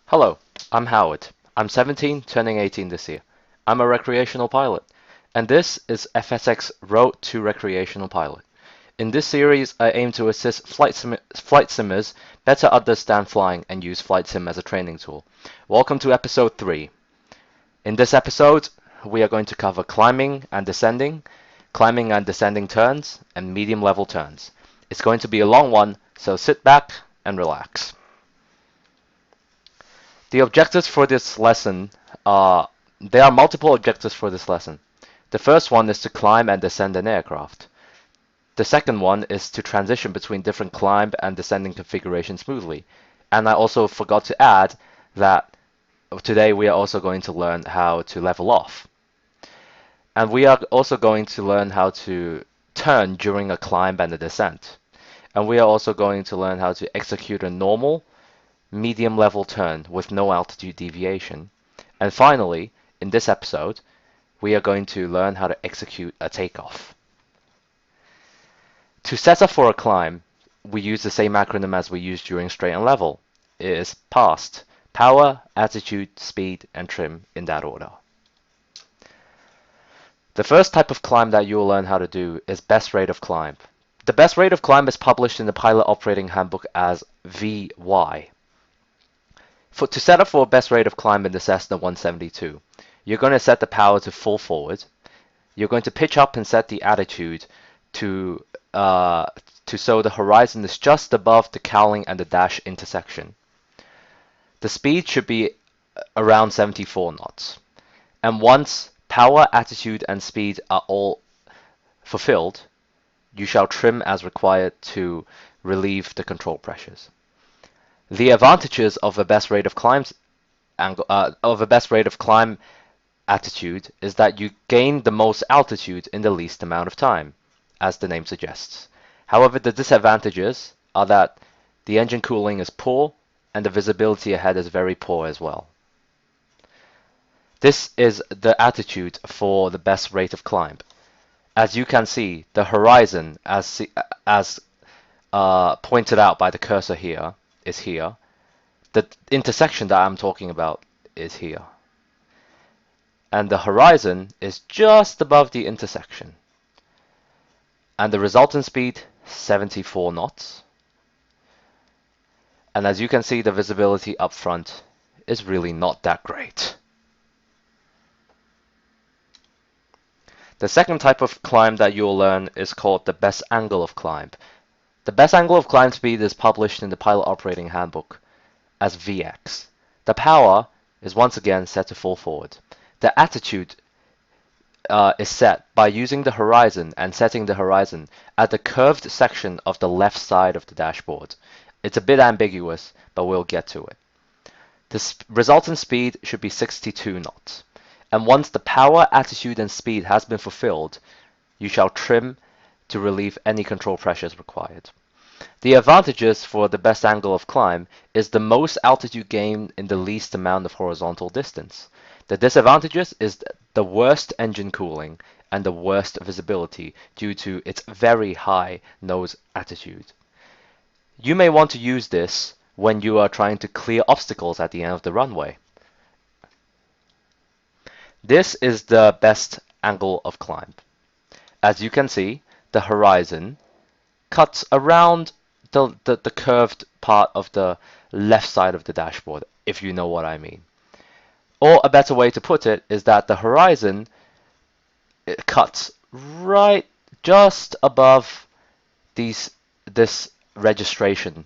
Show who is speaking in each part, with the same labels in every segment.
Speaker 1: Hello, I'm Howard. I'm 17, turning 18 this year. I'm a recreational pilot, and this is FSX Road to Recreational Pilot. In this series, I aim to assist flight simmers better understand flying and use flight sim as a training tool. Welcome to episode 3. In this episode, we are going to cover climbing and descending turns, and medium level turns. It's going to be a long one, so sit back and relax. The objectives for this lesson are, there are multiple objectives for this lesson. The first one is to climb and descend an aircraft. The second one is to transition between different climb and descending configurations smoothly. And I also forgot to add that today we are also going to learn how to level off. And we are also going to learn how to turn during a climb and a descent. And we are also going to learn how to execute a normal medium level turn with no altitude deviation. And finally, in this episode, we are going to learn how to execute a takeoff. To set up for a climb, we use the same acronym as we used during straight and level. It is PAST, power, attitude, speed, and trim in that order. The first type of climb that you will learn how to do is best rate of climb. The best rate of climb is published in the Pilot Operating Handbook as VY. To set up for a best rate of climb in the Cessna 172, you're going to set the power to full forward. You're going to pitch up and set the attitude to so the horizon is just above the cowling and the dash intersection. The speed should be around 74 knots. And once power, attitude, and speed are all fulfilled, you shall trim as required to relieve the control pressures. The advantages of a best rate of climb attitude is that you gain the most altitude in the least amount of time, as the name suggests. However, the disadvantages are that the engine cooling is poor and the visibility ahead is very poor as well. This is the attitude for the best rate of climb. As you can see, the horizon, as pointed out by the cursor here, is here. The intersection that I'm talking about is here. And the horizon is just above the intersection. And the resultant speed, 74 knots. And as you can see, the visibility up front is really not that great. The second type of climb that you'll learn is called the best angle of climb. The best angle of climb speed is published in the Pilot Operating Handbook as VX. The power is once again set to full forward. The attitude is set by using the horizon and setting the horizon at the curved section of the left side of the dashboard. It's a bit ambiguous, but we'll get to it. The resultant speed should be 62 knots. And once the power, attitude, and speed has been fulfilled, you shall trim to relieve any control pressures required. The advantages for the best angle of climb is the most altitude gain in the least amount of horizontal distance. The disadvantages is the worst engine cooling and the worst visibility due to its very high nose attitude. You may want to use this when you are trying to clear obstacles at the end of the runway. This is the best angle of climb. As you can see, the horizon cuts around the curved part of the left side of the dashboard, if you know what I mean. Or a better way to put it is that the horizon cuts right just above this registration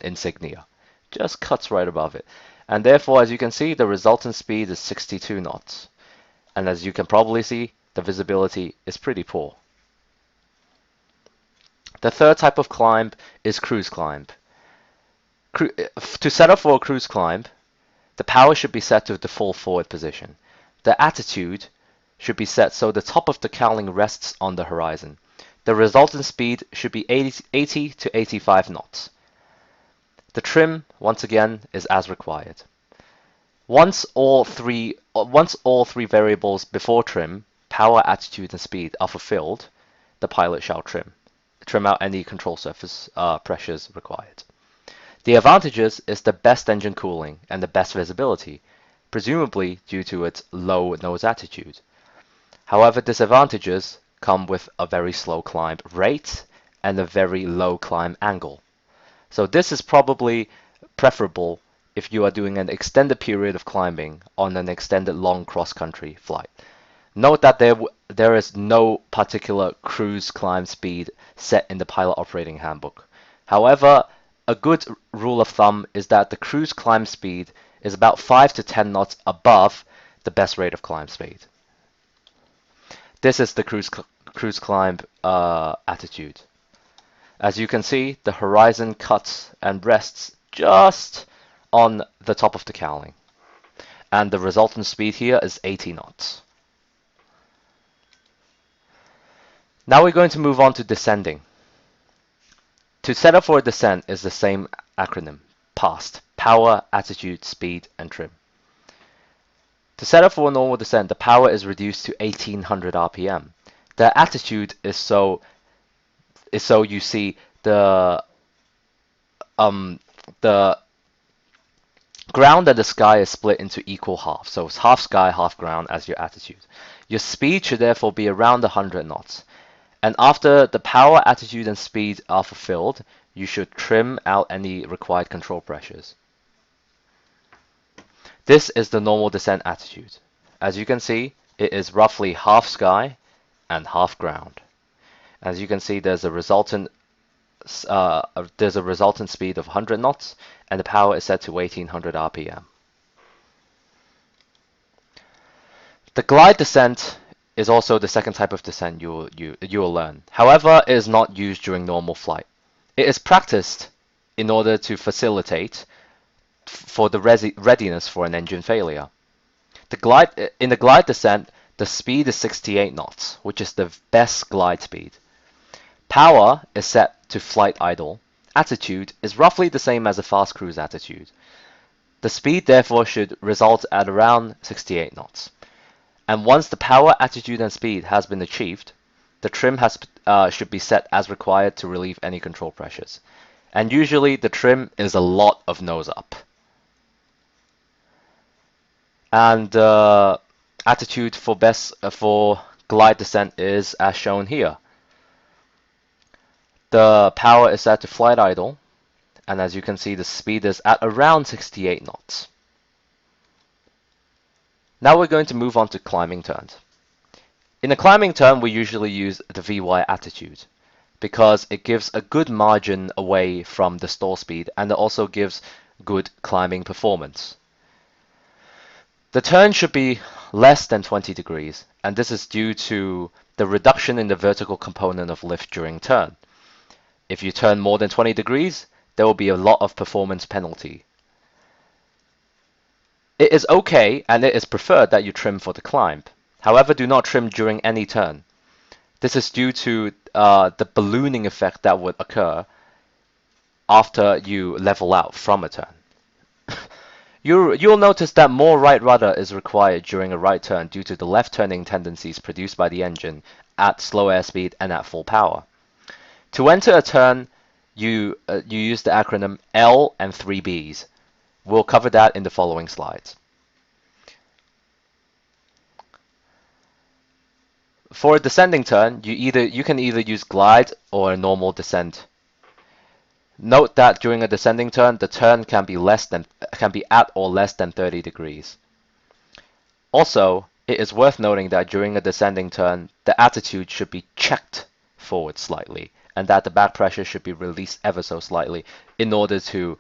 Speaker 1: insignia. Just cuts right above it. And therefore, as you can see, the resultant speed is 62 knots. And as you can probably see, the visibility is pretty poor. The third type of climb is cruise climb. To set up for a cruise climb, the power should be set to the full forward position. The attitude should be set so the top of the cowling rests on the horizon. The resultant speed should be 80 to 85 knots. The trim, once again, is as required. Once all three variables before trim, power, attitude, and speed, are fulfilled, the pilot shall trim out any control surface pressures required. The advantages is the best engine cooling and the best visibility, presumably due to its low nose attitude. However, disadvantages come with a very slow climb rate and a very low climb angle. So this is probably preferable if you are doing an extended period of climbing on an extended long cross-country flight. Note that there is no particular cruise climb speed set in the pilot operating handbook. However, a good rule of thumb is that the cruise climb speed is about 5 to 10 knots above the best rate of climb speed. This is the cruise climb attitude. As you can see, the horizon cuts and rests just on the top of the cowling. And the resultant speed here is 80 knots. Now we're going to move on to descending. To set up for a descent is the same acronym, PAST, power, attitude, speed, and trim. To set up for a normal descent, the power is reduced to 1800 RPM. The attitude is so you see the ground and the sky is split into equal halves. So it's half sky, half ground as your attitude. Your speed should therefore be around 100 knots. And after the power, attitude, and speed are fulfilled, you should trim out any required control pressures. This is the normal descent attitude. As you can see, it is roughly half sky and half ground. As you can see, there's a resultant speed of 100 knots, and the power is set to 1800 RPM. The glide descent is also the second type of descent you will learn. However, it is not used during normal flight. It is practiced in order to facilitate for the readiness for an engine failure. In the glide descent, the speed is 68 knots, which is the best glide speed. Power is set to flight idle. Attitude is roughly the same as a fast cruise attitude. The speed therefore should result at around 68 knots. And once the power, attitude, and speed has been achieved, the trim should be set as required to relieve any control pressures. And usually the trim is a lot of nose up. And attitude for glide descent is as shown here. The power is set to flight idle, and as you can see, the speed is at around 68 knots. Now we're going to move on to climbing turns. In a climbing turn, we usually use the VY attitude because it gives a good margin away from the stall speed, and it also gives good climbing performance. The turn should be less than 20 degrees, and this is due to the reduction in the vertical component of lift during turn. If you turn more than 20 degrees, there will be a lot of performance penalty. It is okay and it is preferred that you trim for the climb. However, do not trim during any turn. This is due to the ballooning effect that would occur after you level out from a turn. You'll notice that more right rudder is required during a right turn due to the left turning tendencies produced by the engine at slow airspeed and at full power. To enter a turn, you use the acronym L and 3 Bs. We'll cover that in the following slides. For a descending turn, you can either use glide or a normal descent. Note that during a descending turn, the turn can be at or less than 30 degrees. Also, it is worth noting that during a descending turn, the attitude should be checked forward slightly, and that the back pressure should be released ever so slightly in order to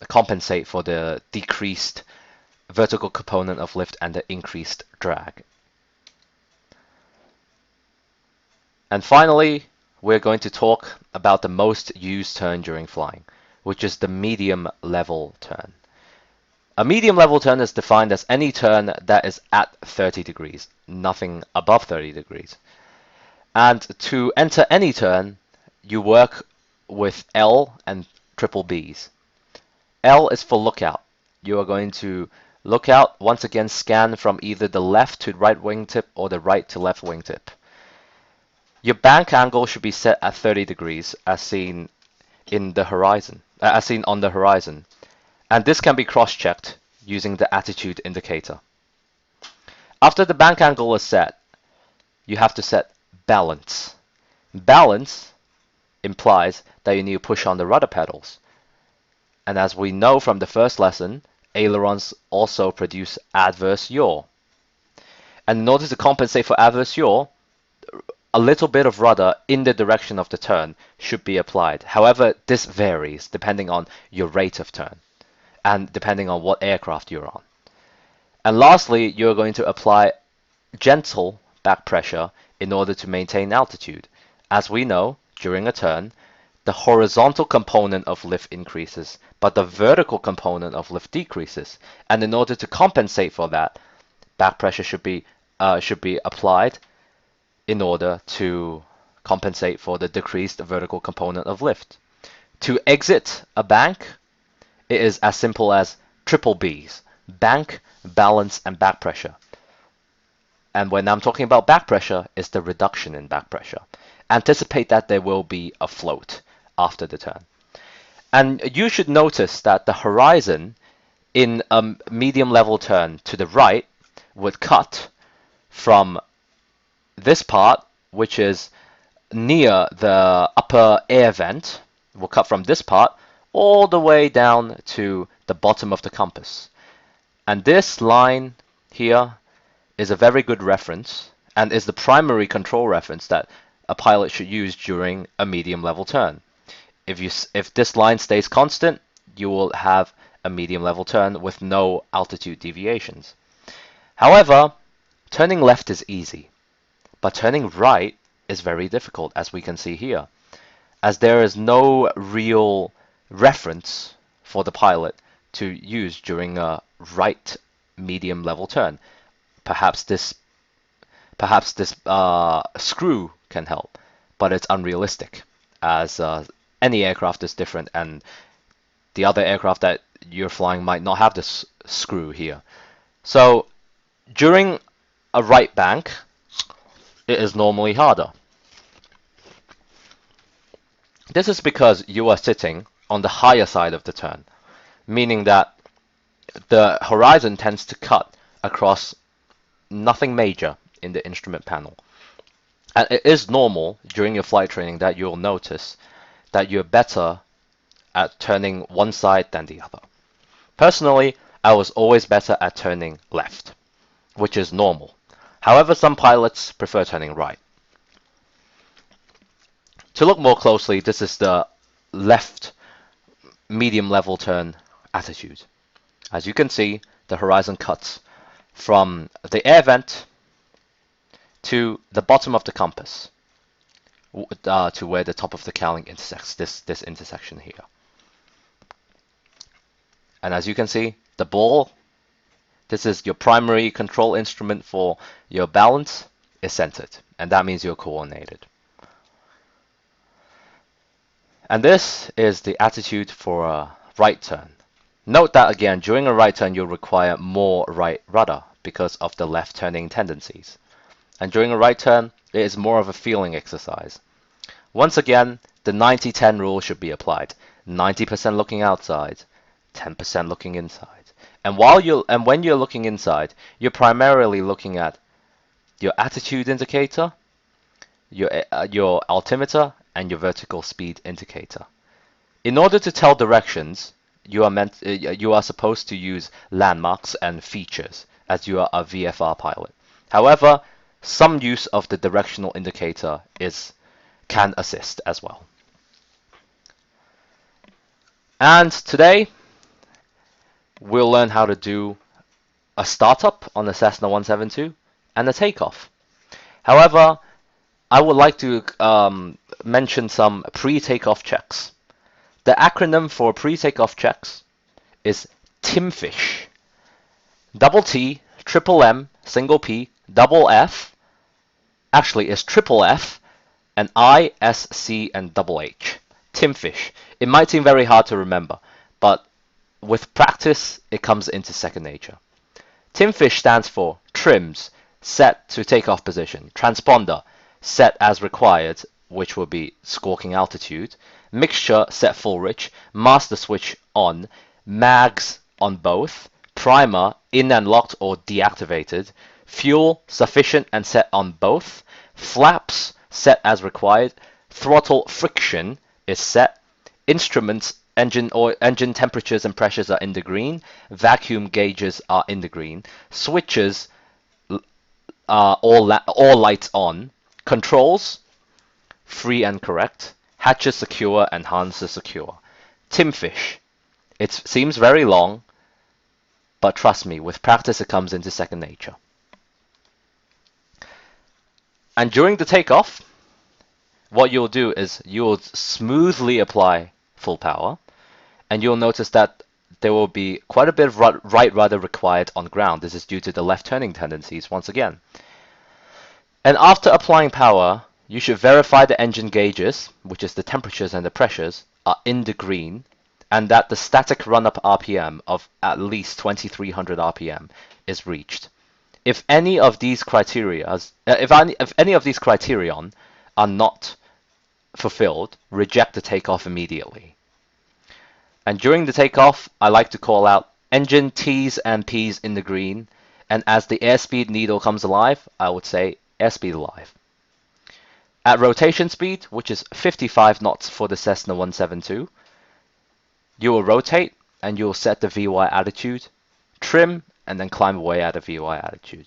Speaker 1: compensate for the decreased vertical component of lift and the increased drag. And finally, we're going to talk about the most used turn during flying, which is the medium level turn. A medium level turn is defined as any turn that is at 30 degrees, nothing above 30 degrees. And to enter any turn, you work with L and triple Bs. L is for lookout. You are going to look out, once again scan from either the left to right wingtip or the right to left wingtip. Your bank angle should be set at 30 degrees as seen in the horizon, as seen on the horizon. And this can be cross-checked using the attitude indicator. After the bank angle is set, you have to set balance. Balance implies that you need to push on the rudder pedals. And as we know from the first lesson, ailerons also produce adverse yaw. And in order to compensate for adverse yaw, a little bit of rudder in the direction of the turn should be applied. However, this varies depending on your rate of turn and depending on what aircraft you're on. And lastly, you're going to apply gentle back pressure in order to maintain altitude. As we know, during a turn, the horizontal component of lift increases, but the vertical component of lift decreases. And in order to compensate for that, back pressure should be applied in order to compensate for the decreased vertical component of lift. To exit a bank, it is as simple as triple B's: bank, balance, and back pressure. And when I'm talking about back pressure, it's the reduction in back pressure. Anticipate that there will be a float after the turn. And you should notice that the horizon in a medium level turn to the right would cut from this part, which is near the upper air vent, will cut from this part all the way down to the bottom of the compass. And this line here is a very good reference and is the primary control reference that a pilot should use during a medium level turn. If this line stays constant, you will have a medium level turn with no altitude deviations. However, turning left is easy, but turning right is very difficult, as we can see here, as there is no real reference for the pilot to use during a right medium level turn. Perhaps this screw can help, but it's unrealistic, as any aircraft is different, and the other aircraft that you're flying might not have this screw here. So during a right bank, it is normally harder. This is because you are sitting on the higher side of the turn, meaning that the horizon tends to cut across nothing major in the instrument panel. And it is normal during your flight training that you'll notice that you're better at turning one side than the other. Personally, I was always better at turning left, which is normal. However, some pilots prefer turning right. To look more closely, this is the left medium level turn attitude. As you can see, the horizon cuts from the air vent to the bottom of the compass, to where the top of the cowling intersects, this intersection here. And as you can see, the ball, this is your primary control instrument for your balance, is centered, and that means you're coordinated. And this is the attitude for a right turn. Note that again, during a right turn, you'll require more right rudder because of the left turning tendencies. And during a right turn, it is more of a feeling exercise. Once again, the 90-10 rule should be applied. 90% looking outside, 10% looking inside. And when you're looking inside, you're primarily looking at your attitude indicator, your altimeter, and your vertical speed indicator. In order to tell directions, you are supposed to use landmarks and features, as you are a VFR pilot. However, some use of the directional indicator can assist as well. And today, we'll learn how to do a startup on the Cessna 172 and a takeoff. However, I would like to mention some pre-takeoff checks. The acronym for pre-takeoff checks is TIMFISH. Double T, triple M, single P, double F. Actually, it's triple F, and I, S, C, and double H. TIMFISH. It might seem very hard to remember, but with practice, it comes into second nature. TIMFISH stands for trims, set to takeoff position. Transponder, set as required which will be squawking altitude, mixture set full rich, master switch on, mags on both, primer in and locked or deactivated, fuel sufficient and set on both, flaps set as required, throttle friction is set, instruments engine temperatures and pressures are in the green, vacuum gauges are in the green, switches are all lights on, controls free and correct, hatches secure and harnesses secure. Timfish. It seems very long, but trust me, with practice it comes into second nature. And during the takeoff, what you'll do is you'll smoothly apply full power, and you'll notice that there will be quite a bit of right rudder required on ground. This is due to the left turning tendencies once again. And after applying power, you should verify the engine gauges, which is the temperatures and the pressures, are in the green, and that the static run-up RPM of at least 2300 RPM is reached. If any of these if any of these criterion are not fulfilled, reject the takeoff immediately. And during the takeoff, I like to call out engine T's and P's in the green, and as the airspeed needle comes alive, I would say airspeed alive. At rotation speed, which is 55 knots for the Cessna 172, you will rotate and you will set the VY attitude, trim, and then climb away at a VY attitude.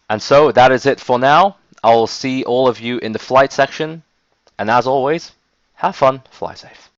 Speaker 1: And so that is it for now. I will see all of you in the flight section, and as always, have fun, fly safe.